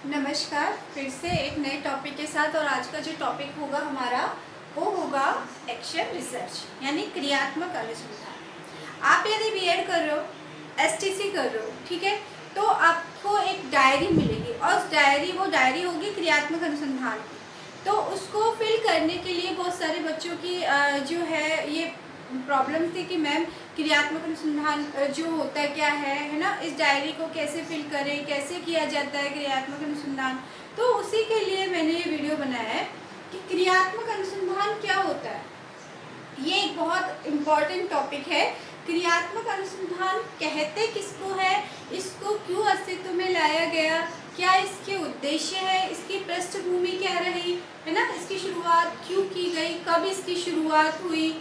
नमस्कार, फिर से एक नए टॉपिक के साथ। और आज का जो टॉपिक होगा हमारा वो होगा एक्शन रिसर्च यानी क्रियात्मक अनुसंधान। आप यदि बीएड कर रहे हो, एसटीसी कर रहे हो, ठीक है, तो आपको एक डायरी मिलेगी और उस वो डायरी होगी क्रियात्मक अनुसंधान की। तो उसको फिल करने के लिए बहुत सारे बच्चों की जो है ये प्रॉब्लम थी कि मैम क्रियात्मक अनुसंधान जो होता है क्या है ना, इस डायरी को कैसे फिल करें, कैसे किया जाता है क्रियात्मक अनुसंधान। तो उसी के लिए मैंने ये वीडियो बनाया है कि क्रियात्मक अनुसंधान क्या होता है। ये एक बहुत इम्पॉर्टेंट टॉपिक है। क्रियात्मक अनुसंधान कहते किसको है, इसको क्यों अस्तित्व में लाया गया, क्या इसके उद्देश्य है, इसकी पृष्ठभूमि क्या रही है ना, इसकी शुरुआत क्यों की गई, कब इसकी शुरुआत हुई,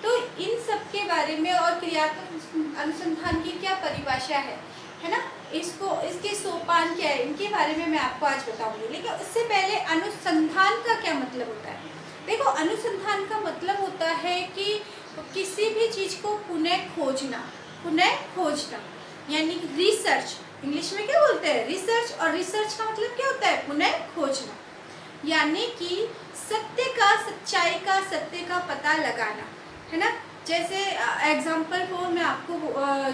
तो इन सब के बारे में और क्रियात्मक अनुसंधान की क्या परिभाषा है ना, इसके सोपान क्या है, इनके बारे में मैं आपको आज बताऊंगी। लेकिन उससे पहले अनुसंधान का क्या मतलब होता है। देखो, अनुसंधान का मतलब होता है कि किसी भी चीज़ को पुनः खोजना यानी रिसर्च। इंग्लिश में क्या बोलते हैं, रिसर्च। और रिसर्च का मतलब क्या होता है, पुनः खोजना, यानी कि सच्चाई का सत्य का पता लगाना, है ना। जैसे एग्जाम्पल को मैं आपको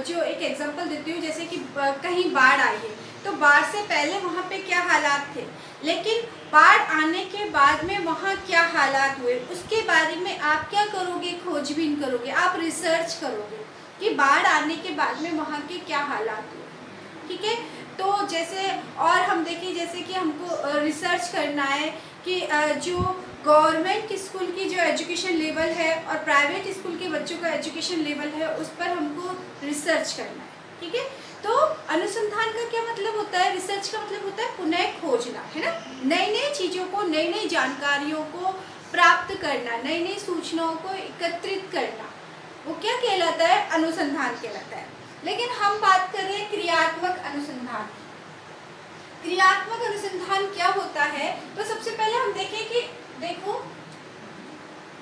जो एक एग्जाम्पल देती हूँ, जैसे कि कहीं बाढ़ आई है, तो बाढ़ से पहले वहाँ पे क्या हालात थे, लेकिन बाढ़ आने के बाद में वहाँ क्या हालात हुए, उसके बारे में आप क्या करोगे, खोजबीन करोगे, आप रिसर्च करोगे कि बाढ़ आने के बाद में वहाँ के क्या हालात हुए, ठीक है। तो जैसे और हम देखें, जैसे कि हमको रिसर्च करना है कि जो गवर्नमेंट स्कूल की जो एजुकेशन लेवल है और प्राइवेट स्कूल के बच्चों का एजुकेशन लेवल है, उस पर हमको रिसर्च करना है, ठीक है। तो अनुसंधान का क्या मतलब होता है, रिसर्च का मतलब होता है पुनः खोजना, है ना। नई नई चीज़ों को, नई नई जानकारियों को प्राप्त करना, नई नई सूचनाओं को एकत्रित करना, वो क्या कहलाता है, अनुसंधान कहलाता है। लेकिन हम बात कर रहे हैं क्रियात्मक अनुसंधान। क्रियात्मक अनुसंधान क्या होता है, तो सबसे पहले हम देखें कि देखो,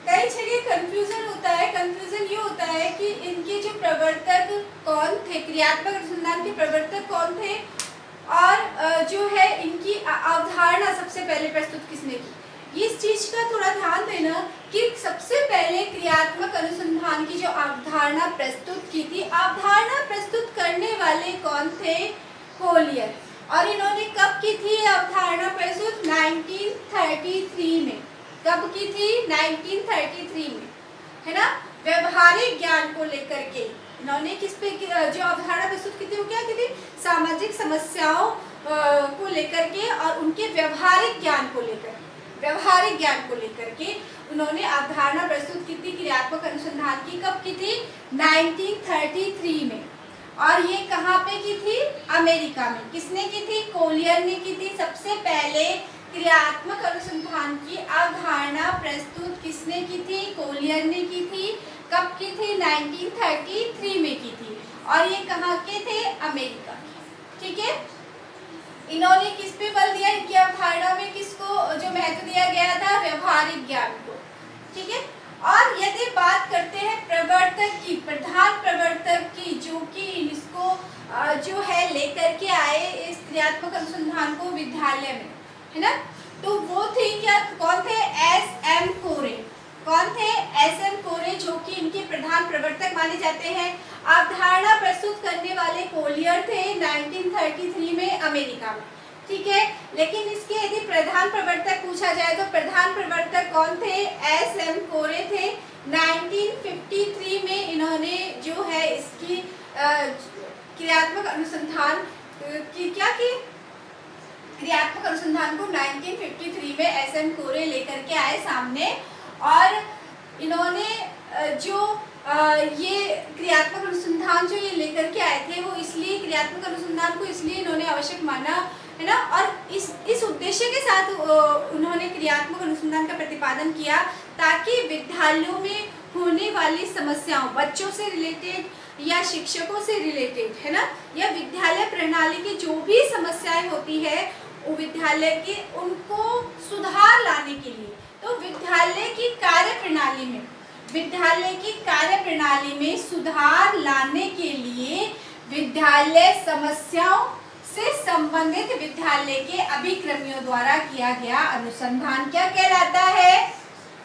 कई जगह कंफ्यूजन होता है। कंफ्यूजन ये होता है कि इनके जो प्रवर्तक कौन थे, क्रियात्मक अनुसंधान के प्रवर्तक कौन थे, और जो है इनकी अवधारणा सबसे पहले प्रस्तुत किसने की। इस चीज का थोड़ा ध्यान देना कि सबसे पहले क्रियात्मक अनुसंधान की जो अवधारणा प्रस्तुत की थी, अवधारणा प्रस्तुत करने वाले कौन थे, कोलियर। और इन्होंने कब की थी अवधारणा प्रस्तुत, 1933 में। कब की थी, 1933 में, है ना। व्यवहारिक ज्ञान को लेकर के इन्होंने किस पे जो अवधारणा प्रस्तुत की थी, वो क्या की थी, सामाजिक समस्याओं को लेकर के और उनके व्यवहारिक ज्ञान को लेकर के उन्होंने अवधारणा प्रस्तुत की थी क्रियात्मक अनुसंधान की। कब की थी, 1933 में। और ये कहाँ पे की थी, अमेरिका में। किसने की थी, कोलियर ने की थी। सबसे पहले क्रियात्मक अनुसंधान की अवधारणा प्रस्तुत किसने की थी, कोलियर ने की थी। कब की थी, 1933 में की थी। और ये कहाँ के थे, अमेरिका के, ठीक है। इन्होंने किस पे बल दिया, इनकी अवधारणा में किसको जो महत्व दिया गया था, व्यवहारिक ज्ञान को, ठीक है। और यदि बात करते हैं प्रवर्तक की, प्रधान प्रवर्तक की, जो कि इसको जो है लेकर के आए इस क्रियात्मक अनुसंधान को विद्यालय में, है ना, तो वो थे क्या, कौन थे, एस.एम. कोरे। कौन थे, एस.एम. कोरे, जो कि इनके प्रधान प्रवर्तक माने जाते हैं। अवधारणा प्रस्तुत करने वाले कोलियर थे 1933 में अमेरिका में, ठीक है। लेकिन इसके यदि प्रधान प्रवर्तक पूछा जाए तो प्रधान प्रवर्तक कौन थे, एस.एम. कोरे थे। 1953 में इन्होंने जो है इसकी क्रियात्मक अनुसंधान की क्या की, क्रियात्मक अनुसंधान को 1953 में एस.एम. कोरे लेकर के आए सामने। और इन्होंने जो ये क्रियात्मक अनुसंधान जो ये लेकर के आए थे, वो इसलिए क्रियात्मक अनुसंधान को इसलिए इन्होंने आवश्यक माना, है ना। और इस उद्देश्य के साथ उन्होंने क्रियात्मक अनुसंधान का प्रतिपादन किया, ताकि विद्यालयों में होने वाली समस्याओं, बच्चों से रिलेटेड या शिक्षकों से रिलेटेड, है ना, या विद्यालय प्रणाली की जो भी समस्याएं होती है, वो विद्यालय के उनको सुधार लाने के लिए, तो विद्यालय की कार्यप्रणाली में सुधार लाने के लिए विद्यालय समस्याओं से संबंधित विद्यालय के अभिक्रमियों द्वारा किया गया अनुसंधान क्या कहलाता है?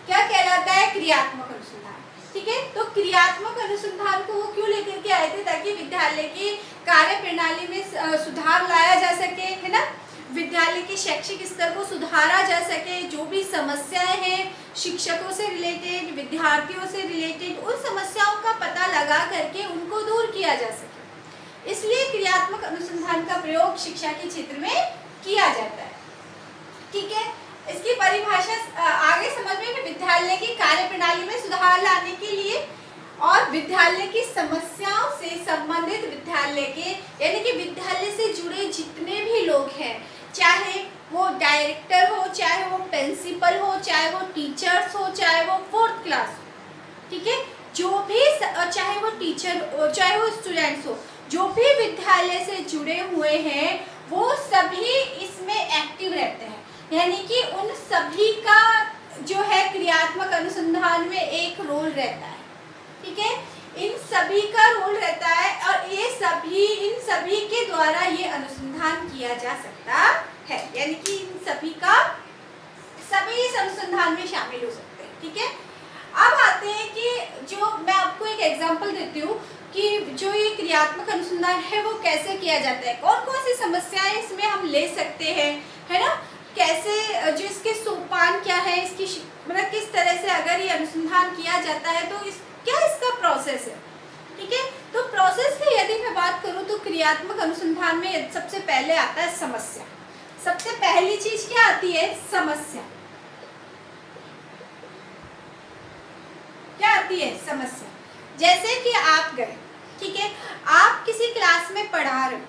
क्या कहलाता है? क्रियात्मक अनुसंधान। ठीक है, तो क्रियात्मक अनुसंधान को वो क्यों लेकर के आए थे? ताकि विद्यालय की कार्य प्रणाली में सुधार लाया जा सके, है ना, विद्यालय के शैक्षिक स्तर को सुधारा जा सके, जो भी समस्याएं हैं शिक्षकों से रिलेटेड, विद्यार्थियों से रिलेटेड, उन समस्याओं का पता लगा करके उनको दूर किया जा सके। इसलिए क्रियात्मक अनुसंधान का प्रयोग शिक्षा के क्षेत्र में किया जाता है। ठीक है, इसकी परिभाषा आगे समझ में कि विद्यालय की कार्य प्रणाली में सुधार लाने के लिए और विद्यालय की समस्याओं से संबंधित विद्यालय के यानी कि विद्यालय से जुड़े जितने भी लोग हैं, चाहे वो डायरेक्टर हो, चाहे वो प्रिंसिपल हो, चाहे वो टीचर्स हो, चाहे वो 4th क्लास हो, ठीक है, जो भी, चाहे वो टीचर हो, चाहे वो स्टूडेंट्स हो, जो भी विद्यालय से जुड़े हुए हैं वो सभी इसमें एक्टिव रहते हैं। यानी कि उन सभी का जो है क्रियात्मक अनुसंधान में एक रोल रहता है। ठीक है, इन सभी का रोल रहता है और इन सभी के द्वारा ये अनुसंधान किया जा सकता है। यानी कि इन सभी इस अनुसंधान में शामिल हो सकते हैं। ठीक है, अब आते हैं कि जो मैं आपको एक एग्जांपल देती हूँ कि जो ये क्रियात्मक अनुसंधान है वो कैसे किया जाता है, कौन कौन सी समस्याएं इसमें हम ले सकते हैं, है ना, कैसे, जो इसके सोपान क्या है, इसकी मतलब किस तरह से अगर ये अनुसंधान किया जाता है तो क्या इसका प्रोसेस है। ठीक है, तो प्रोसेस की यदि मैं बात करूं तो क्रियात्मक अनुसंधान में सबसे पहले आता है समस्या। सबसे पहली चीज क्या आती है? समस्या। क्या आती है? समस्या। जैसे कि आप गए, ठीक है, आप किसी क्लास में पढ़ा रहे हो,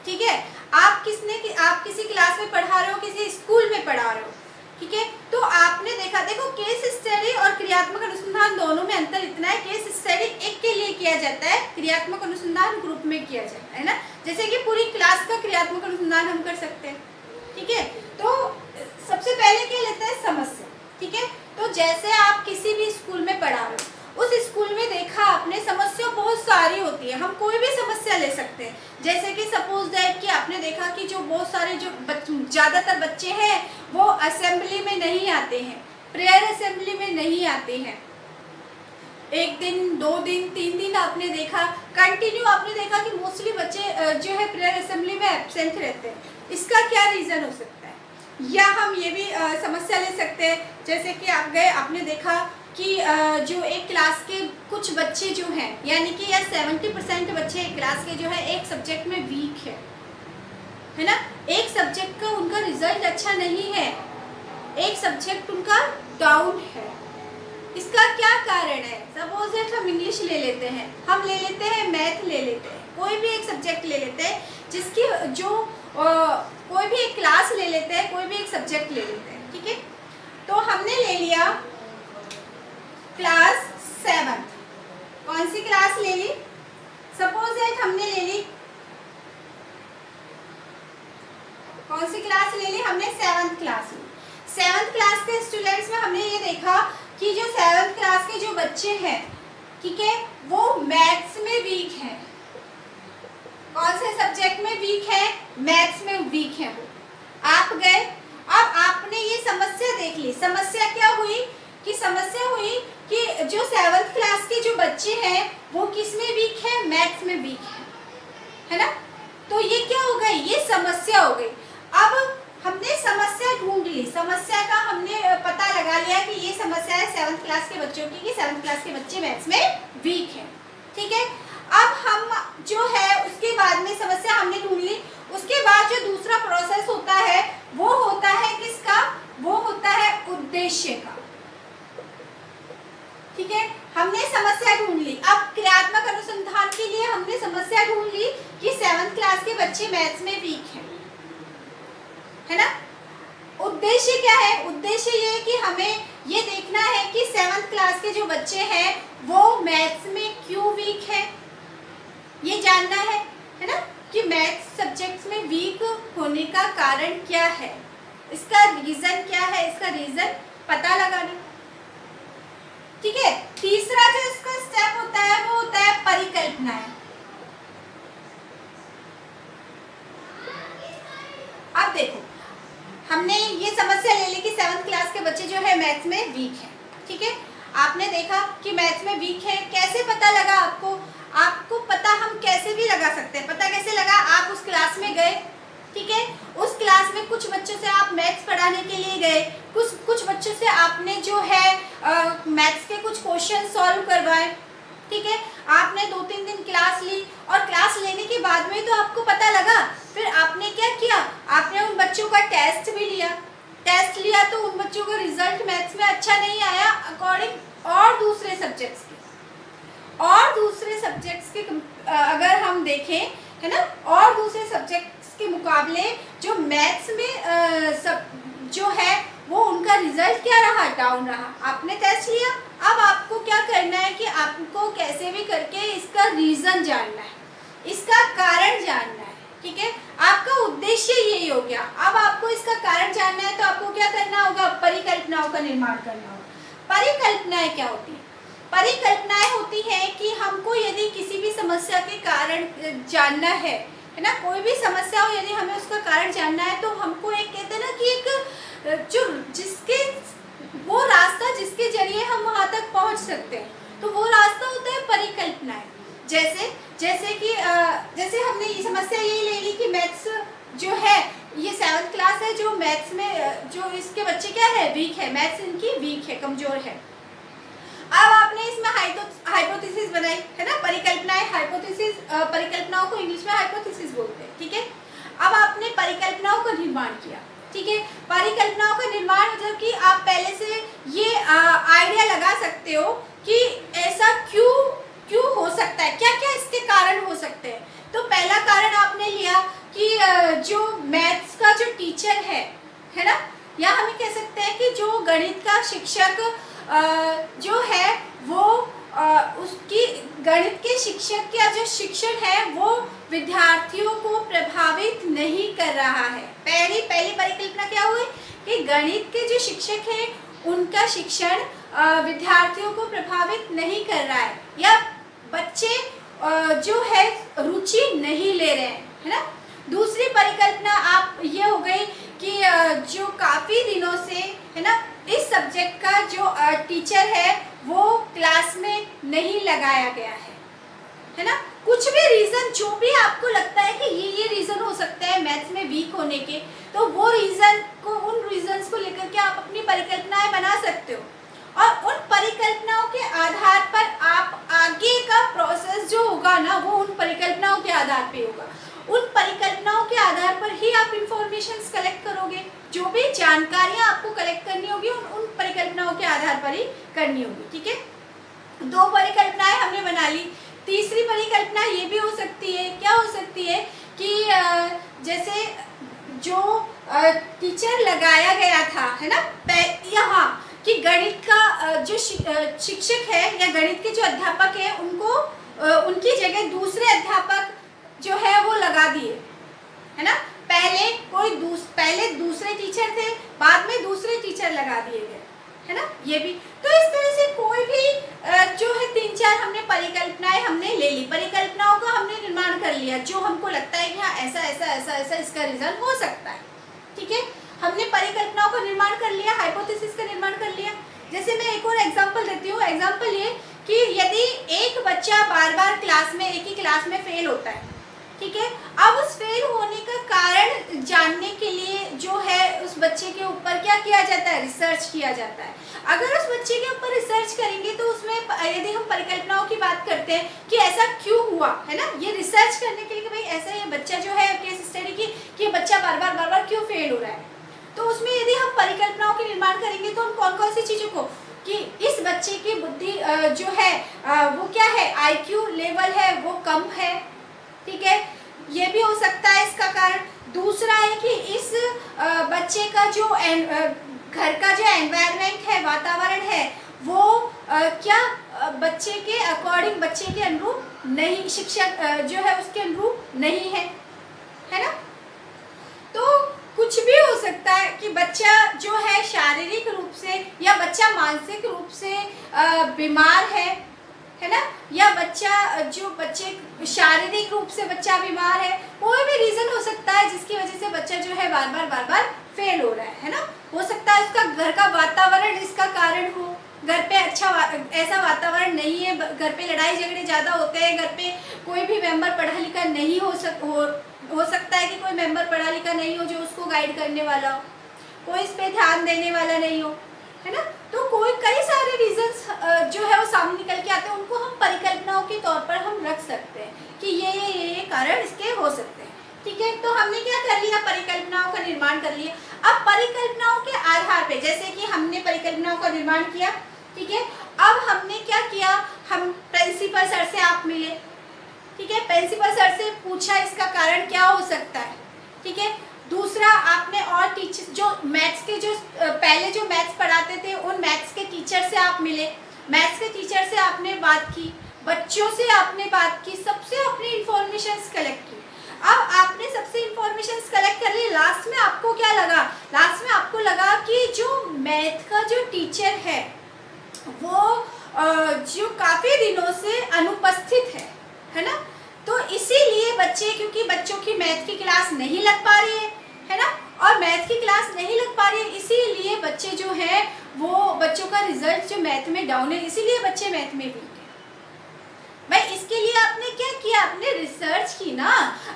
ठीक है, आप किसी क्लास में पढ़ा रहे हो, किसी स्कूल में पढ़ा रहे हो, ठीक है, तो आपने देखा, देखो केस स्टडी और क्रियात्मक अनुसंधान दोनों में अंतर इतना है, केस स्टडी एक के लिए किया जाता है, क्रियात्मक अनुसंधान ग्रुप में किया जाता है ना, जैसे कि पूरी क्लास का क्रियात्मक अनुसंधान हम कर सकते हैं। ठीक है, तो सबसे पहले क्या लेते हैं? समस्या। ठीक है, तो जैसे आप किसी भी स्कूल में पढ़ा रहे हो, उस स्कूल में देखा आपने समस्या बहुत सारी होती है, हम कोई भी समस्या ले सकते हैं। जैसे कि सपोज दैट कि आपने देखा कि जो बहुत सारे जो ज़्यादातर बच्चे हैं वो असेंबली में नहीं आते हैं, प्रेयर असेंबली में नहीं आते हैं, 1 दिन 2 दिन 3 दिन आपने देखा कंटिन्यू, आपने देखा कि मोस्टली बच्चे जो है प्रेयर असेंबली में एब्सेंट रहते हैं। इसका क्या रीज़न हो सकता है? या हम ये भी समस्या ले सकते हैं, जैसे कि आप गए, आपने देखा कि जो एक क्लास के कुछ बच्चे जो हैं, यानी कि या 70% बच्चे एक क्लास के जो है एक सब्जेक्ट में वीक है ना, एक सब्जेक्ट का उनका रिजल्ट अच्छा नहीं है, एक सब्जेक्ट उनका डाउन है। इसका क्या कारण है? सपोज दैट हम इंग्लिश ले लेते हैं, हम ले लेते हैं मैथ ले लेते हैं, कोई भी एक सब्जेक्ट ले लेते हैं, जिसकी जो कोई भी एक क्लास ले लेते हैं, कोई भी एक सब्जेक्ट ले लेते हैं। ठीक है, तो हमने ले लिया क्लास 7th, कौन सी क्लास ले ली? सपोज दैट हमने ले ली, कौन सी क्लास ले ली? हमने 7th क्लास ली। 7th क्लास के स्टूडेंट्स में हमने ये देखा कि जो 7th क्लास के जो बच्चे हैं, ठीक है, वो मैथ्स में वीक हैं। कौन से सब्जेक्ट में वीक है? मैथ्स में वीक है वो। आप गए, अब आपने ये समस्या देख ली। समस्या क्या हुई कि समस्या हुई कि जो 7th क्लास के जो बच्चे हैं वो किस में वीक है? मैथ्स में वीक है ना, तो ये क्या हो गई? ये समस्या हो गई। अब हमने समस्या ढूंढ ली, समस्या का हमने पता लगा लिया कि ये समस्या है 7th क्लास के बच्चों की, कि 7th क्लास के बच्चे मैथ्स में वीक है। ठीक है, अब हम जो है उसके बाद में समस्या हमने ढूंढ ली, उसके बाद जो दूसरा प्रोसेस होता है वो होता है किसका? वो होता है उद्देश्य का। ठीक है, हमने समस्या ढूंढ ली। अब क्रियात्मक अनुसंधान के लिए हमने समस्या ढूंढ ली कि 7th क्लास के बच्चे मैथ्स में वीक हैं, है ना। उद्देश्य क्या है? उद्देश्य ये है कि हमें ये देखना है कि 7th क्लास के जो बच्चे हैं वो मैथ्स में क्यों वीक है, ये जानना है ना, कि मैथ्स सब्जेक्ट्स में वीक होने का कारण क्या है, इसका रीजन क्या है, इसका रीजन पता लगाना। ठीक है, तीसरा जो इसका स्टेप होता है वो होता है परिकल्पनाएं। हमने ये समस्या ले ली कि 7th क्लास के बच्चे जो है मैथ्स में वीक है। ठीक है, आपने देखा कि मैथ्स में वीक है, कैसे पता लगा आपको? आपको पता हम कैसे भी लगा सकते हैं। पता कैसे लगा? आप उस क्लास में गए, ठीक है, उस क्लास में कुछ बच्चों से आप मैथ्स पढ़ाने के लिए गए, कुछ बच्चों से आपने जो है मैथ्स के कुछ क्वेश्चन सॉल्व करवाए, ठीक है, आपने 2-3 दिन क्लास ली और क्लास लेने के बाद में तो आपको पता लगा, फिर आपने क्या किया? आपने उन बच्चों का टेस्ट भी लिया। टेस्ट लिया तो उन बच्चों का रिजल्ट मैथ्स में अच्छा नहीं आया अकॉर्डिंग और दूसरे सब्जेक्ट्स के अगर हम देखें, है ना, और दूसरे सब्जेक्ट्स के मुकाबले जो मैथ्स में जो है वो उनका रिजल्ट क्या रहा? डाउन रहा। आपने टेस्ट लिया, अब आपको क्या करना है कि आपको कैसे भी करके इसका रीज़न जानना है, इसका कारण जानना है, ठीक है। आपका उद्देश्य यही हो गया। अब आपको इसका कारण जानना है तो आपको क्या करना होगा? परिकल्पनाओं का निर्माण करना होगा। परिकल्पनाएं क्या होती हैं? परिकल्पनाएं होती हैं कि हमको यदि किसी भी समस्या के कारण जानना है ना, कोई भी समस्या हो, यदि हमें उसका कारण जानना है तो हमको एक कहते हैं ना कि एक जो जिसके वो रास्ता जिसके जरिए हम वहाँ तक पहुँच सकते हैं, तो वो रास्ता होता है परिकल्पनाएं। जैसे हमने ये समस्या यही ले ली कि मैथ्स जो है ये 7th क्लास है, जो मैथ्स में जो इसके बच्चे क्या है? वीक है, मैथ्स इनकी वीक है, कमजोर है। अब आपने इसमें हाइपोथेसिस बनाई, है ना, परिकल्पनाएं, हाइपोथेसिस, परिकल्पनाओं को इंग्लिश में हाइपोथेसिस बोलते हैं, ठीक है। अब आपने परिकल्पनाओं का निर्माण किया, ठीक है। परिकल्पनाओं का निर्माण मतलब कि आप पहले से ये आइडिया लगा सकते हो कि ऐसा क्यों हो सकता है, क्या क्या इसके कारण हो सकते हैं। तो पहला कारण आपने लिया कि जो मैथ्स का जो टीचर है ना, या हमें कह सकते हैं कि जो गणित का शिक्षक जो है वो उसकी गणित के शिक्षक का जो शिक्षण है वो विद्यार्थियों को प्रभावित नहीं कर रहा है। पहली परिकल्पना क्या हुई कि गणित के जो शिक्षक हैं उनका शिक्षण विद्यार्थियों को प्रभावित नहीं कर रहा है, या बच्चे जो है रुचि नहीं ले रहे हैं, है ना। दूसरी परिकल्पना आप ये हो गई कि जो काफ़ी दिनों से, है ना, इस सब्जेक्ट का जो टीचर है वो क्लास में नहीं लगाया गया है ना। कुछ भी रीज़न जो भी आपको लगता है कि ये रीज़न हो सकता है मैथ्स में वीक होने के, तो वो रीज़न को, उन रीज़न्स को लेकर के आप अपनी परिकल्पनाएं बना सकते हो, और उन परिकल्पनाओं के आधार पर आप आगे का प्रोसेस जो होगा ना वो उन परिकल्पनाओं के आधार पे होगा। उन परिकल्पनाओं के आधार पर ही आप इंफॉर्मेशंस कलेक्ट करोगे। जो भी जानकारियां आपको कलेक्ट करनी होगी उन परिकल्पनाओं के आधार पर ही करनी होगी, ठीक है। 2 परिकल्पनाएं हमने बना ली। तीसरी परिकल्पना ये भी हो सकती है, क्या हो सकती है कि जैसे जो टीचर लगाया गया था, है ना, यहाँ कि गणित का जो शिक्षक है या गणित के जो अध्यापक है उनको उनकी जगह दूसरे अध्यापक जो है वो लगा दिए, है ना। पहले दूसरे टीचर थे, बाद में दूसरे टीचर लगा दिए गए, है ना। ये भी तो इस तरह से कोई भी जो है 3-4 हमने परिकल्पनाएं हमने ले ली, परिकल्पनाओं का हमने निर्माण कर लिया जो हमको लगता है कि हाँ ऐसा ऐसा ऐसा ऐसा इसका रीजन हो सकता है, ठीक है। हमने परिकल्पनाओं का निर्माण कर लिया, हाइपोथेसिस का निर्माण कर लिया। जैसे मैं एक और एग्जांपल देती हूँ। एग्जांपल ये कि यदि एक बच्चा बार बार एक ही क्लास में फेल होता है, ठीक है, अब उस फेल होने का कारण जानने के लिए जो है उस बच्चे के ऊपर क्या किया जाता है? रिसर्च किया जाता है। अगर उस बच्चे के ऊपर रिसर्च करेंगे तो उसमें यदि हम परिकल्पनाओं की बात करते हैं कि ऐसा क्यों हुआ, है ना, ये रिसर्च करने के लिए कि भाई ऐसा ये बच्चा जो है केस स्टडी की कि ये बच्चा बार बार क्यों फेल हो रहा है, तो उसमें यदि हम परिकल्पनाओं के निर्माण करेंगे तो हम कौन कौन सी चीज़ों को, कि इस बच्चे की बुद्धि जो है वो क्या है, IQ लेवल है वो कम है, ठीक है, ये भी हो सकता है इसका कारण। दूसरा है कि इस बच्चे का जो घर का जो एनवायरनमेंट है, वातावरण है, वो क्या बच्चे के अकॉर्डिंग, बच्चे के अनुरूप नहीं, शिक्षक जो है उसके अनुरूप नहीं है ना। तो कुछ भी हो सकता है कि बच्चा जो है शारीरिक रूप से या बच्चा मानसिक रूप से बीमार है ना, या बच्चे शारीरिक रूप से बच्चा बीमार है, कोई भी रीज़न हो सकता है जिसकी वजह से बच्चा जो है बार बार फेल हो रहा है ना। हो सकता है उसका घर का वातावरण इसका कारण हो, घर पे अच्छा ऐसा वातावरण नहीं है, घर पे लड़ाई झगड़े ज़्यादा होते हैं, घर पे कोई भी मेंबर पढ़ा लिखा नहीं हो सकता है कि कोई मेंबर पढ़ा लिखा नहीं हो जो उसको गाइड करने वाला हो, कोई इस पे ध्यान देने वाला नहीं हो, है ना। तो कोई कई सारे रीजंस जो है वो सामने निकल के आते हैं, उनको हम परिकल्पनाओं के तौर पर हम रख सकते हैं कि ये कारण इसके हो सकते हैं। ठीक है, तो हमने क्या कर लिया, परिकल्पनाओं का निर्माण कर लिया। अब परिकल्पनाओं के आधार पे, जैसे कि हमने परिकल्पनाओं का निर्माण किया, ठीक है, अब हमने क्या किया, हम प्रिंसिपल सर से आप मिले, ठीक है, प्रिंसिपल सर से पूछा इसका कारण क्या हो सकता है, ठीक है। दूसरा, आपने और टीचर जो मैथ्स के जो पहले जो मैथ्स पढ़ाते थे उन मैथ्स के टीचर से आप मिले, मैथ्स के टीचर से आपने बात की, बच्चों से आपने बात की, सबसे अपनी इंफॉर्मेशंस कलेक्ट की। अब आपने सबसे इंफॉर्मेशंस कलेक्ट कर ली, लास्ट में आपको क्या लगा, लास्ट में आपको लगा कि जो मैथ का जो टीचर है वो जो काफ़ी दिनों से अनुपस्थित है ना। तो इसीलिए बच्चे, क्योंकि बच्चों की मैथ की क्लास नहीं लग पा रही है ना, और मैथ की क्लास नहीं लग पा रही है, इसीलिए बच्चे जो है वो बच्चों का रिजल्ट जो मैथ में डाउन है, इसीलिए बच्चे मैथ में वीक है। भाई इसके लिए आपने क्या किया, आपने रिसर्च की ना,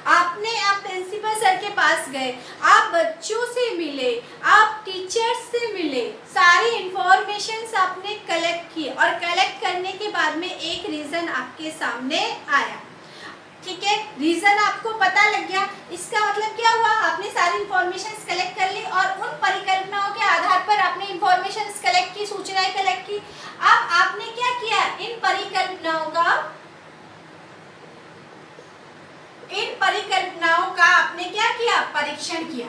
आप प्रिंसिपल सर के पास गए, आप बच्चों से मिले, आप टीचर्स से मिले, सारी इंफॉर्मेशंस आपने कलेक्ट की, और कलेक्ट करने के बाद में एक रीज़न आपके सामने आया, ठीक है, रीज़न आपको पता लग गया। इसका मतलब क्या हुआ, आपने सारी इंफॉर्मेशंस कलेक्ट कर ली और उन परिकल्पनाओं के आधार पर आपने इंफॉर्मेशंस कलेक्ट की, सूचनाएं कलेक्ट की। अब आपने क्या किया, इन परिकल्पनाओं का आपने क्या किया, परीक्षण किया।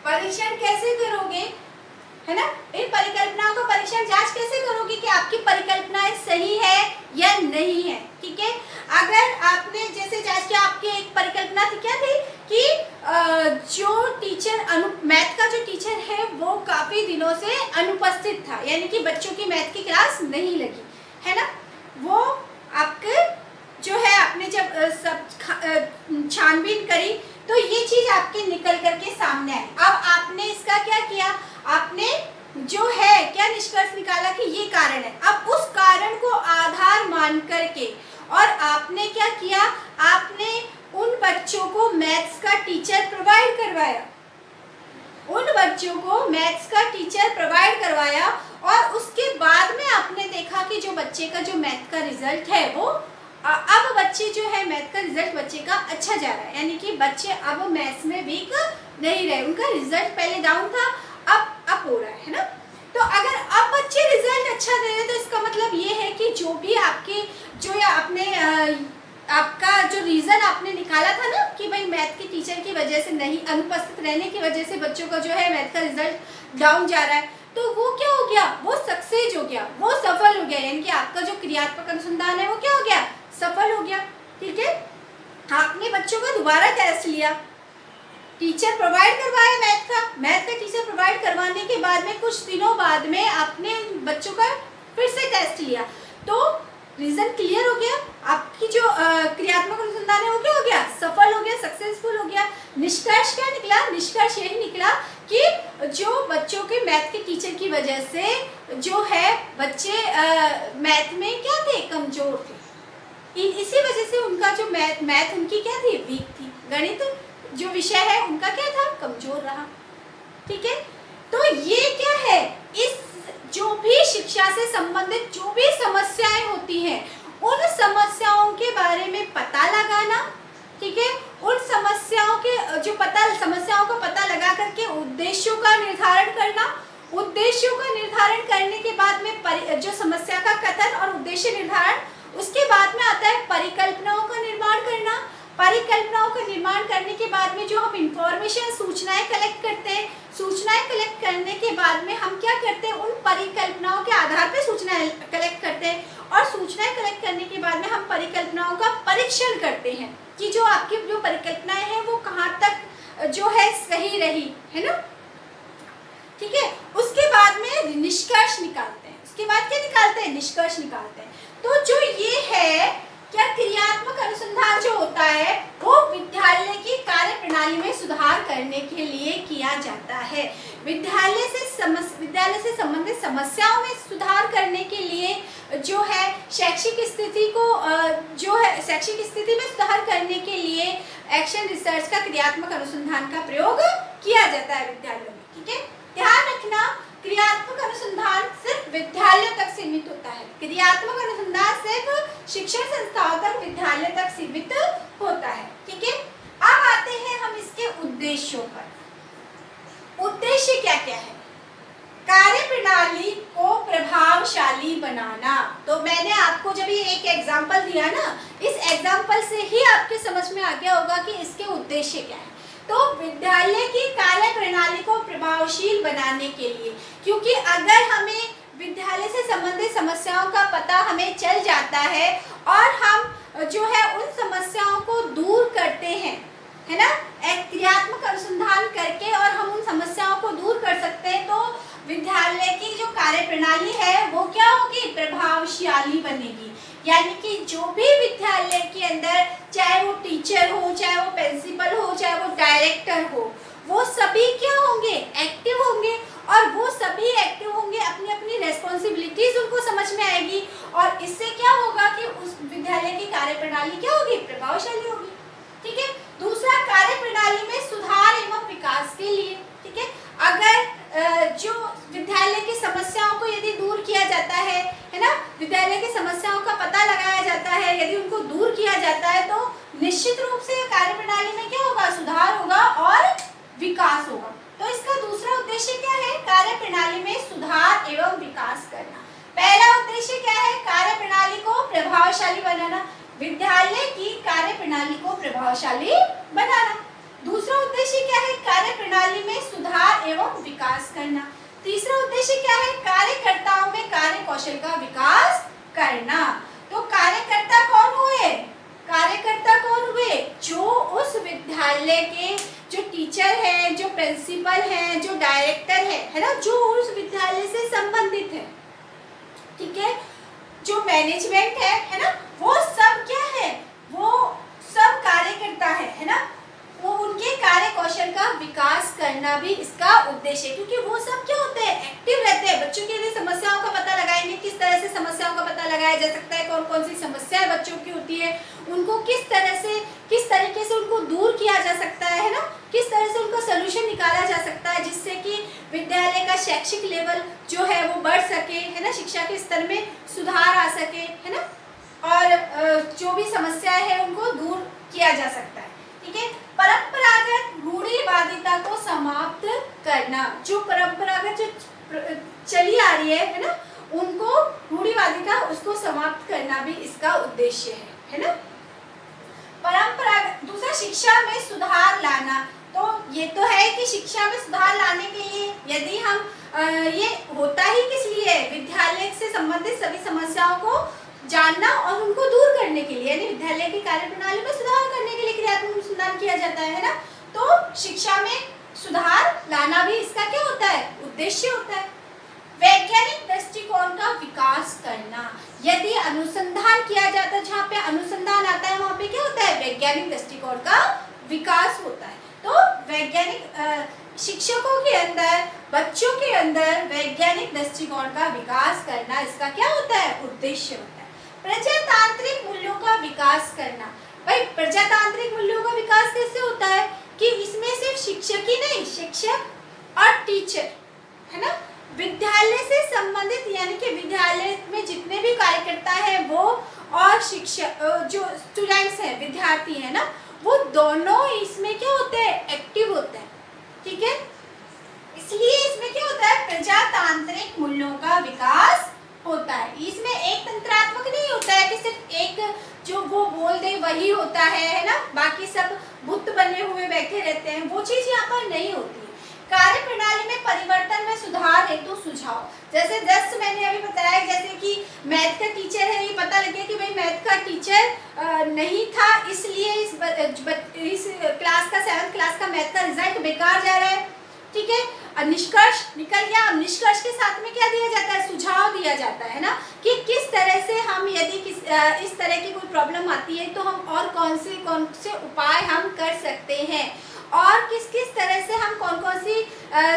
परीक्षण कैसे करोगे, है ना, इन परिकल्पनाओं का परीक्षण जांच कैसे करोगे कि आपकी परिकल्पनाएं सही है या नहीं है, ठीक है। अगर आपने जैसे जांच किया, आपकी एक परिकल्पना थी, क्या थी कि जो टीचर मैथ का जो टीचर है वो काफी दिनों से अनुपस्थित था, यानी कि बच्चों की मैथ की क्लास नहीं लगी, है ना। वो आपके जो है आपने जब सब छानबीन करी तो ये चीज आपके निकल करके सामने आई। अब आपने इसका क्या किया, आपने जो है क्या निष्कर्ष निकाला कि ये कारण है। अब उस कारण को आधार मान करके और आपने क्या किया, आपने उन बच्चों को मैथ्स का टीचर प्रोवाइड करवाया, उन बच्चों को मैथ्स का टीचर प्रोवाइड करवाया, और उसके बाद में आपने देखा कि जो बच्चे का जो मैथ का रिजल्ट है वो अब बच्चे जो है मैथ का रिजल्ट बच्चे का अच्छा जा रहा है, यानी कि बच्चे अब मैथ्स में वीक नहीं रहे, उनका रिजल्ट पहले डाउन था अब अप हो रहा है ना। तो अगर अब बच्चे रिजल्ट अच्छा दे रहे तो इसका मतलब ये है कि जो भी आपकी जो आपने आपका जो रीज़न आपने निकाला था ना कि भाई मैथ के टीचर की वजह से नहीं, अनुपस्थित रहने की वजह से बच्चों का जो है मैथ का रिजल्ट डाउन जा रहा है, तो वो क्या हो गया, वो सक्सेस हो गया, वो सफल हो गया, यानी कि आपका जो क्रियात्मक अनुसंधान है वो क्या हो गया, सफल हो गया, ठीक है। आपने बच्चों का दोबारा टेस्ट लिया, टीचर प्रोवाइड करवाया मैथ का टीचर प्रोवाइड करवाने के बाद में कुछ दिनों बाद में आपने बच्चों का फिर से टेस्ट लिया, तो रीजन क्लियर हो गया, आपकी जो क्रियात्मक अनुसंधान है वो क्या हो गया, सफल हो गया, सक्सेसफुल हो गया। निष्कर्ष क्या निकला, निष्कर्ष यही निकला कि जो बच्चों के मैथ के टीचर की वजह से जो है बच्चे मैथ में क्या थे, कमजोर थे, इसी वजह से उनका जो मैथ उनकी क्या थी, वीक थी, गणित जो विषय है उनका क्या था, कमजोर रहा, ठीक है। तो ये क्या है, इस जो भी शिक्षा से संबंधित जो भी समस्याएं होती हैं उन समस्याओं के बारे में पता लगाना, ठीक है, उन समस्याओं के जो समस्याओं का पता लगा करके उद्देश्यों का निर्धारण करना, उद्देश्यों का निर्धारण करने के बाद में जो समस्या का कथन और उद्देश्य निर्धारण, उसके बाद में आता है परिकल्पनाओं का निर्माण करना। परिकल्पनाओं का निर्माण करने के बाद में जो हम इंफॉर्मेशन सूचनाएं कलेक्ट करते हैं, सूचनाएं कलेक्ट करने के बाद में हम क्या करते हैं, उन परिकल्पनाओं के आधार पर सूचनाएं कलेक्ट करते हैं, और सूचनाएं कलेक्ट करने के बाद में हम परिकल्पनाओं का परीक्षण करते हैं कि जो आपकी जो परिकल्पनाएं हैं वो कहाँ तक जो है सही रही, है ना, ठीक है। उसके बाद में निष्कर्ष निकालते हैं, उसके बाद क्या निकालते हैं, निष्कर्ष निकालते हैं। तो जो ये है क्या, क्रियात्मक अनुसंधान जो होता है वो विद्यालय की कार्य प्रणाली में सुधार करने के लिए किया जाता है। विद्यालय से संबंधित समस्याओं में सुधार करने के लिए जो है शैक्षिक स्थिति में सुधार करने के लिए एक्शन रिसर्च का क्रियात्मक अनुसंधान का प्रयोग किया जाता है विद्यालयों में। ठीक है, ध्यान रखना, क्रियात्मक अनुसंधान सिर्फ विद्यालय तक सीमित होता है। क्रियात्मक अनुसंधान सिर्फ शिक्षण संस्थाओं तक, विद्यालय तक सीमित होता है। ठीक है, अब आते हैं हम इसके उद्देश्यों पर। उद्देश्य क्या क्या है? कार्य प्रणाली को प्रभावशाली बनाना। तो मैंने आपको जब ये एक एग्जाम्पल दिया ना, इस एग्जाम्पल से ही आपके समझ में आ गया होगा कि इसके उद्देश्य क्या है। तो विद्यालय की कार्य प्रणाली को प्रभावशील बनाने के लिए, क्योंकि अगर हमें विद्यालय से संबंधित समस्याओं का पता हमें चल जाता है और हम जो है उन समस्याओं को दूर करते हैं, है ना, एक क्रियात्मक अनुसंधान करके और हम उन समस्याओं को दूर कर सकते हैं, तो विद्यालय की जो कार्य प्रणाली है वो क्या होगी? प्रभावशाली बनेगी। यानी कि जो भी विद्यालय के अंदर, चाहे वो टीचर हो, चाहे वो प्रिंसिपल हो, चाहे वो डायरेक्टर हो, वो सभी क्या होंगे? एक्टिव होंगे। और वो सभी एक्टिव होंगे, अपनी अपनी रेस्पॉन्सिबिलिटीज उनको समझ में आएगी और इससे क्या होगा कि उस विद्यालय की कार्य प्रणाली क्या होगी? प्रभावशाली होगी। ठीक है, दूसरा, कार्य प्रणाली में सुधार एवं विकास के लिए। ठीक है, अगर जो विद्यालय की समस्याओं को यदि दूर किया जाता है ना, विद्यालय की समस्याओं का पता लगाया जाता है, यदि उनको दूर किया जाता है तो निश्चित रूप से कार्य प्रणाली में क्या होगा? सुधार होगा और विकास होगा। तो इसका दूसरा उद्देश्य क्या है? कार्य प्रणाली में सुधार एवं विकास करना। पहला उद्देश्य क्या है? कार्य प्रणाली को प्रभावशाली बनाना, विद्यालय की कार्य प्रणाली को प्रभावशाली बनाना। दूसरा उद्देश्य क्या है? कार्य प्रणाली में सुधार एवं विकास करना। तीसरा उद्देश्य क्या है? कार्यकर्ताओं में कार्य कौशल का विकास करना। तो कार्यकर्ता कौन हुए? कार्यकर्ता कौन हुए? जो उस विद्यालय के जो टीचर है, जो प्रिंसिपल है, जो डायरेक्टर है ना, जो उस विद्यालय से संबंधित है। ठीक है, जो मैनेजमेंट है ना, वो सब क्या है? वो सब कार्यकर्ता है ना, वो उनके कार्य कौशल का विकास करना भी इसका उद्देश्य है। क्योंकि वो सब क्या होते हैं? एक्टिव रहते हैं। बच्चों की यदि समस्याओं का पता लगाएंगे, किस तरह से समस्याओं का पता लगाया जा सकता है, कौन कौन सी समस्याएं बच्चों की होती है, उनको किस तरीके से उनको दूर किया जा सकता है ना, किस तरह से उनका सोल्यूशन निकाला जा सकता है, जिससे कि विद्यालय का शैक्षिक लेवल जो है वो बढ़ सके, है ना, शिक्षा के स्तर में सुधार आ सके, है ना, और जो भी समस्याएं हैं उनको दूर किया जा सकता है। ठीक है, परंपरागत रूढ़िवादिता को समाप्त करना। जो परंपरागत जो चली आ रही है ना, उनको रूढ़िवादिता उसको समाप्त करना भी इसका उद्देश्य है ना। परंपरागत, दूसरा, शिक्षा में सुधार लाना। तो ये तो है कि शिक्षा में सुधार लाने के लिए यदि हम ये होता ही किस लिए? विद्यालय से संबंधित सभी समस्याओं को जानना और उनको दूर करने के लिए, यानी विद्यालय की कार्य प्रणाली में सुधार करने के लिए क्रियात्मक अनुसंधान किया जाता है ना। तो शिक्षा में सुधार लाना भी इसका क्या होता है? उद्देश्य होता है। वैज्ञानिक दृष्टिकोण का विकास करना। यदि अनुसंधान किया जाता है, जहाँ पे अनुसंधान आता है वहाँ पे क्या होता है? वैज्ञानिक दृष्टिकोण का विकास होता है। तो वैज्ञानिक शिक्षकों के अंदर, बच्चों के अंदर वैज्ञानिक दृष्टिकोण का विकास करना इसका क्या होता है? उद्देश्य होता है। प्रजातांत्रिक मूल्यों का विकास करना। भाई, प्रजातांत्रिक मूल्यों का विकास कैसे होता है? कि इसमें सिर्फ शिक्षक ही नहीं, शिक्षक और टीचर, है ना, विद्यालय से संबंधित, यानी कि विद्यालय में जितने भी कार्यकर्ता है वो और शिक्षक, जो स्टूडेंट्स हैं, विद्यार्थी है ना, वो दोनों इसमें क्या होते हैं? एक्टिव होते हैं। ठीक है, इसलिए इसमें क्या होता है? प्रजातांत्रिक मूल्यों का विकास होता है। इसमें एक तंत्रात्मक नहीं होता है कि सिर्फ एक जो वो बोल दे वही होता है ना, बाकी सब बुत बने हुए बैठे रहते हैं, वो चीज यहाँ पर नहीं होती। कार्य प्रणाली में परिवर्तन में सुधार हेतु सुझाव। जैसे जस्ट मैंने अभी बताया, जैसे कि मैथ का टीचर है, ये पता लगे कि भाई मैथ का टीचर नहीं था, इसलिए इस क्लास का 7th क्लास का मैथ का रिजल्ट बेकार जा रहा है। ठीक है, निष्कर्ष निकल गया। निष्कर्ष के साथ में क्या दिया जाता है? सुझाव दिया जाता है ना, कि किस तरह से हम, यदि इस तरह की कोई प्रॉब्लम आती है तो हम और कौन से उपाय हम कर सकते हैं। और किस किस तरह से हम कौन कौन सी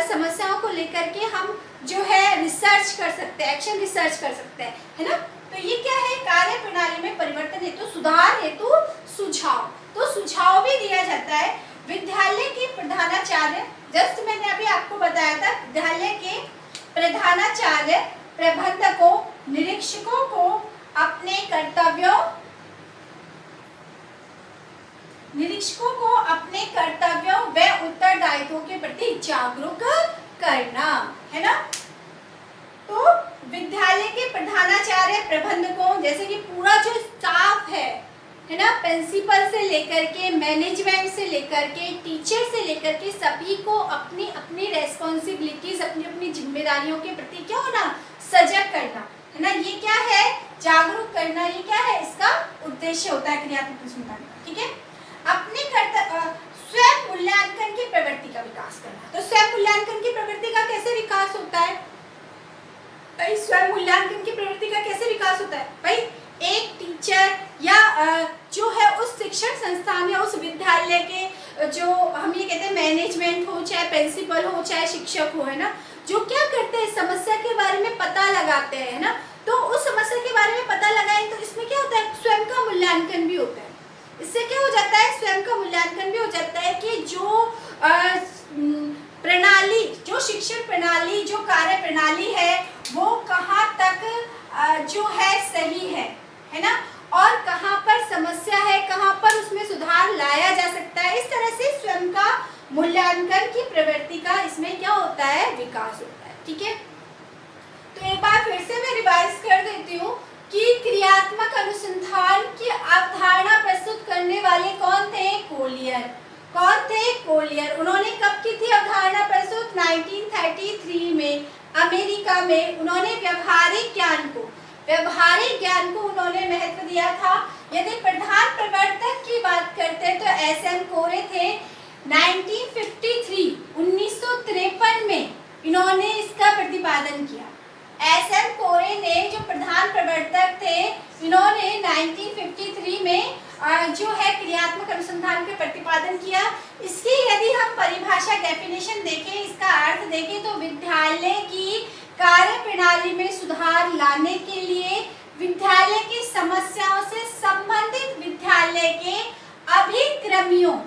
समस्याओं को लेकर के हम जो है रिसर्च कर सकते हैं, एक्शन रिसर्च कर सकते हैं, है ना। तो ये क्या है, कार्य प्रणाली में परिवर्तन हेतु, सुधार हेतु सुझाव। तो सुझाव भी दिया जाता है। विद्यालय के प्रधानाचार्य, जस्ट मैंने अभी आपको बताया था, विद्यालय के प्रधानाचार्य प्रबंधकों निरीक्षकों को अपने कर्तव्यों व उत्तरदायित्वों के प्रति जागरूक करना, है ना। तो विद्यालय के प्रधानाचार्य प्रबंधकों, जैसे कि पूरा जो स्टाफ है ना, प्रिंसिपल से लेकर के मैनेजमेंट से लेकर के टीचर से लेकर के सभी को अपनी अपनी रेस्पॉन्सिबिलिटीज, अपनी अपनी जिम्मेदारियों के प्रति क्या होना, सजग करना, है ना। ये क्या है, जागरूक करना, ये क्या है, इसका उद्देश्य होता है क्रियात्मक अनुसंधान का, ठीक है। अपने स्वयं मूल्यांकन की प्रवृत्ति का विकास करना। तो स्वयं मूल्यांकन की प्रवृत्ति का कैसे विकास होता है भाई, स्वयं मूल्यांकन की प्रवृत्ति का कैसे विकास होता है भाई, एक टीचर या जो है उस शिक्षण संस्थान या उस विद्यालय के जो हम ये कहते हैं मैनेजमेंट हो, चाहे प्रिंसिपल हो, चाहे शिक्षक हो, है ना, जो क्या करते हैं, समस्या के बारे में पता लगाते हैं, है ना। तो उस समस्या के बारे में पता लगाएं तो इसमें क्या होता है, स्वयं का मूल्यांकन भी होता है। इससे क्या हो जाता है, स्वयं का मूल्यांकन भी हो जाता है कि जो प्रणाली, जो शिक्षण प्रणाली, जो कार्य प्रणाली है वो कहाँ तक जो है सही है ना, और कहाँ पर समस्या है, कहाँ पर उसमें सुधार लाया जा सकता है। इस तरह से स्वयं का मूल्यांकन की प्रवृत्ति का इसमें क्या होता है, विकास होता है, ठीक है। तो एक बार फिर से मैं रिवाइज कर देती हूँ कि क्रियात्मक अनुसंधान की अवधारणा प्रस्तुत करने वाले कौन थे, कोलियर। कौन थे, कोलियर। उन्होंने कब की थी अवधारणा प्रस्तुत, 1933 में अमेरिका में। उन्होंने व्यवहारिक ज्ञान को उन्होंने महत्व दिया था। यदि प्रधान प्रवर्तक की बात करते हैं तो एसएम कोरे थे। 1953 में इन्होंने इसका प्रतिपादन किया। एसएम कोरे ने जो प्रधान प्रवर्तक थे, इन्होंने 1953 में जो है क्रियात्मक अनुसंधान का प्रतिपादन किया। इसकी यदि हम परिभाषा, डेफिनेशन देखें, इसका अर्थ देखें तो विद्यालय की कार्य प्रणाली में सुधार लाने के लिए विद्यालय की समस्याओं से संबंधित विद्यालय के अभिक्रमियों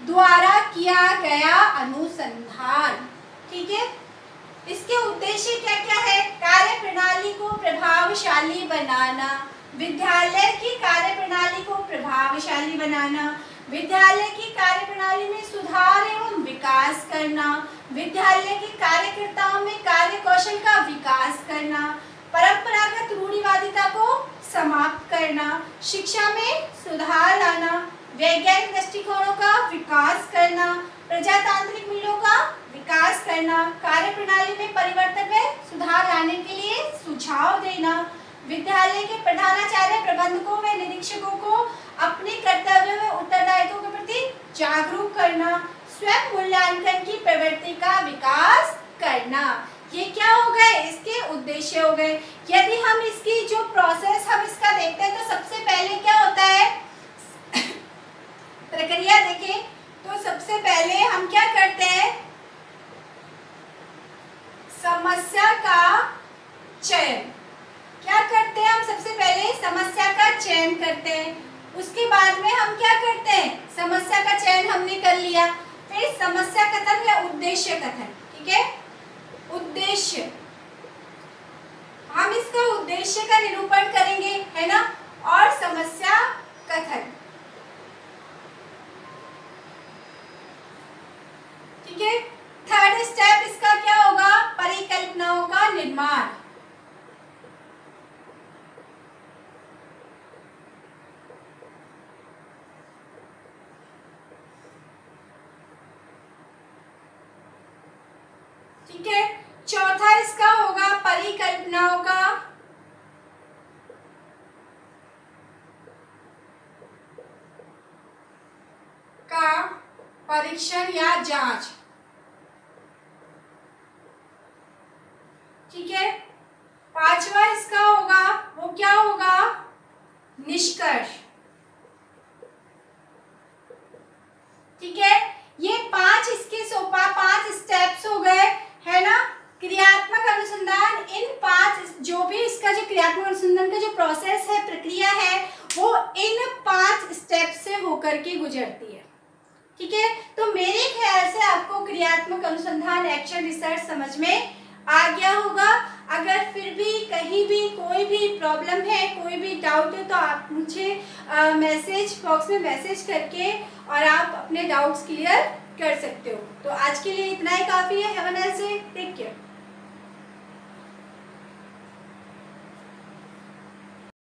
द्वारा किया गया अनुसंधान, ठीक है। इसके उद्देश्य क्या क्या है, कार्य प्रणाली को प्रभावशाली बनाना, विद्यालय की कार्य प्रणाली को प्रभावशाली बनाना, विद्यालय की कार्य प्रणाली में सुधार एवं विकास करना, विद्यालय के कार्यकर्ताओं में कार्य कौशल का विकास करना, परंपरागत रूढ़िवादिता को समाप्त करना, शिक्षा में सुधार लाना, वैज्ञानिक दृष्टिकोणों का विकास करना, प्रजातांत्रिक मूल्यों का विकास करना, कार्य प्रणाली में परिवर्तन में सुधार लाने के लिए सुझाव देना, विद्यालय के प्रधानाचार्य प्रबंधकों व निरीक्षकों को अपने कर्तव्यों में उत्तरदायित्वों के प्रति जागरूक करना, स्वयं मूल्यांकन की प्रवृत्ति का विकास करना। ये क्या हो गए, इसके उद्देश्य हो गए। यदि हम इसकी जो प्रोसेस हम इसका देखते हैं तो सबसे पहले क्या होता है प्रक्रिया देखें तो सबसे पहले हम क्या करते हैं, समस्या का चयन। क्या करते हैं हम, सबसे पहले समस्या का चयन करते हैं। उसके बाद में हम क्या करते हैं, समस्या का चयन हमने कर लिया, फिर समस्या कथन या उद्देश्य कथन, ठीक है। उद्देश्य, हम इसका उद्देश्य का निरूपण करेंगे, है ना, और समस्या कथन, ठीक है। थर्ड स्टेप इसका क्या होगा, परिकल्पनाओं का निर्माण। ठीक है। चौथा इसका होगा परिकल्पनाओं का परीक्षण या जांच, ठीक है। पांचवा इसका होगा, वो क्या होगा, निष्कर्ष, ठीक है। ये जो क्रियात्मक अनुसंधान का जो प्रोसेस है, प्रक्रिया है, वो इन 5 स्टेप से होकर के गुजरती है। ठीक है, तो मेरे ख्याल से आपको क्रियात्मक अनुसंधान एक्शन रिसर्च समझ में आ गया होगा। अगर फिर भी कहीं भी कोई भी प्रॉब्लम है, कोई भी डाउट है, तो आप मुझे मैसेज बॉक्स में मैसेज करके और आप अपने डाउट्स क्लियर कर सकते हो। तो आज के लिए इतना ही काफ़ी है। Have a nice day, take care.